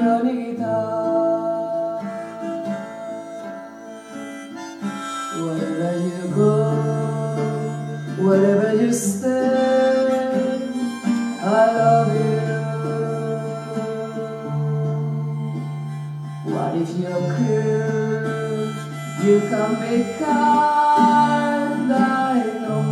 Johnny Guitar. Wherever you go, wherever you stay, I love you. What if you're cruel? You can be kind, I know.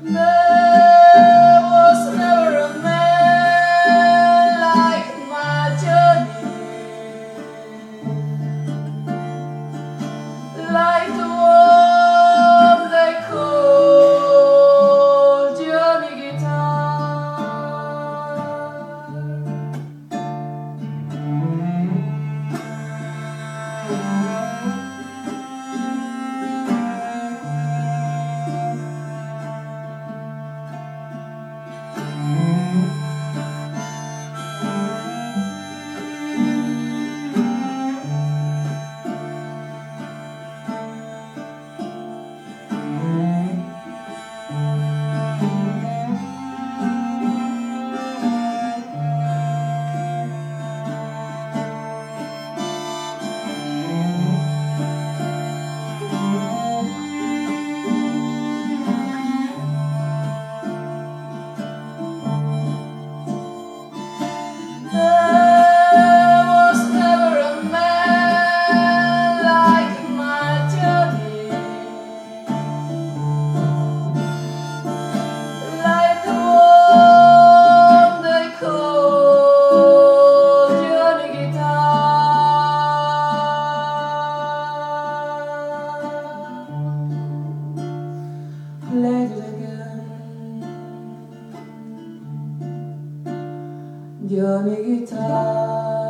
There was never a man like my Johnny, like the one they call Johnny Guitar. Played it again, Johnny Guitar.